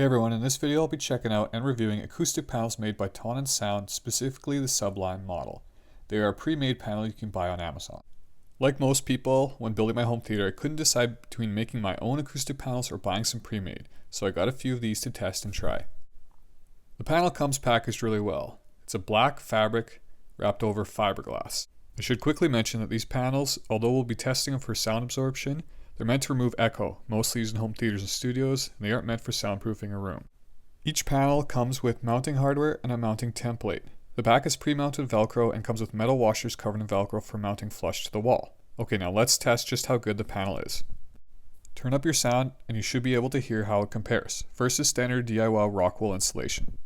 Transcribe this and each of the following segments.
Hey everyone, in this video I'll be checking out and reviewing acoustic panels made by Tonnen Sound, specifically the Sublime model. They are a pre-made panel you can buy on Amazon. Like most people, when building my home theater, I couldn't decide between making my own acoustic panels or buying some pre-made, so I got a few of these to test and try. The panel comes packaged really well. It's a black fabric wrapped over fiberglass. I should quickly mention that these panels, although we'll be testing them for sound absorption, they're meant to remove echo, mostly used in home theaters and studios, and they aren't meant for soundproofing a room. Each panel comes with mounting hardware and a mounting template. The back is pre-mounted Velcro and comes with metal washers covered in Velcro for mounting flush to the wall. Okay, now let's test just how good the panel is. Turn up your sound and you should be able to hear how it compares. First is standard DIY rock wool insulation.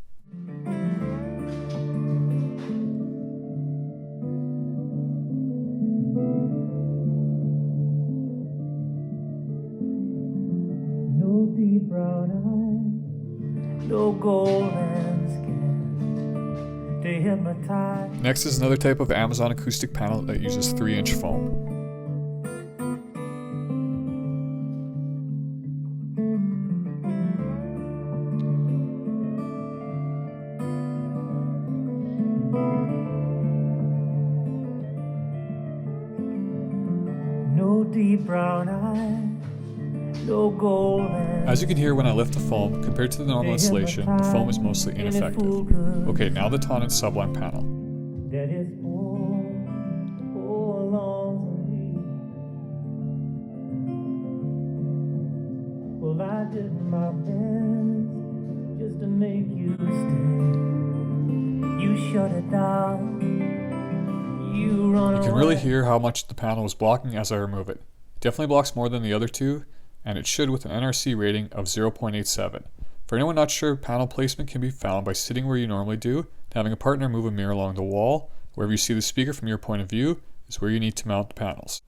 Deep brown eyes, no golden skin to hypnotize. Next is another type of Amazon acoustic panel that uses 3-inch foam. No deep brown eyes. No golden. As you can hear when I lift the foam, compared to the normal insulation, the foam is mostly ineffective. Okay, now the Tonnen Sublime panel. That is all along me. Well, I did my best just to make you stay. You shut it down. You run away. You can really hear how much the panel is blocking as I remove it. It definitely blocks more than the other two, and it should with an NRC rating of 0.87. For anyone not sure, panel placement can be found by sitting where you normally do, and having a partner move a mirror along the wall. Wherever you see the speaker from your point of view is where you need to mount the panels.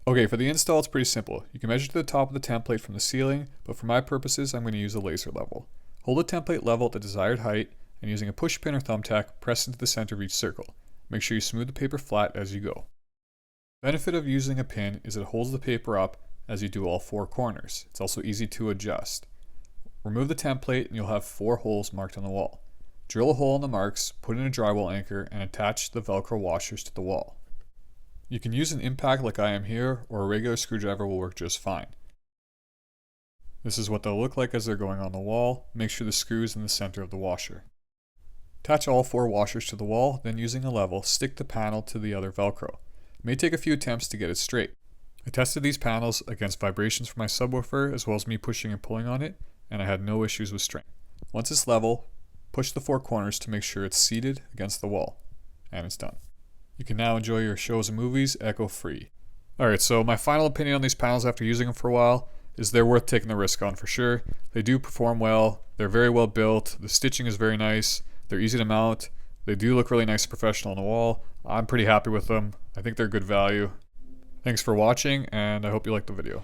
Okay, for the install it's pretty simple. You can measure to the top of the template from the ceiling, but for my purposes I'm going to use a laser level. Hold the template level at the desired height, and using a push pin or thumbtack, press into the center of each circle. Make sure you smooth the paper flat as you go. The benefit of using a pin is it holds the paper up as you do all 4 corners. It's also easy to adjust. Remove the template and you'll have 4 holes marked on the wall. Drill a hole in the marks, put in a drywall anchor, and attach the Velcro washers to the wall. You can use an impact like I am here, or a regular screwdriver will work just fine. This is what they'll look like as they're going on the wall. Make sure the screw is in the center of the washer. Attach all 4 washers to the wall, then using a level, stick the panel to the other Velcro. It may take a few attempts to get it straight. I tested these panels against vibrations from my subwoofer as well as me pushing and pulling on it, and I had no issues with strength. Once it's level, push the 4 corners to make sure it's seated against the wall, and it's done. You can now enjoy your shows and movies echo-free. Alright, so my final opinion on these panels after using them for a while is they're worth taking the risk on for sure. They do perform well, they're very well built, the stitching is very nice, they're easy to mount, they do look really nice and professional on the wall. I'm pretty happy with them. I think they're good value. Thanks for watching, and I hope you liked the video.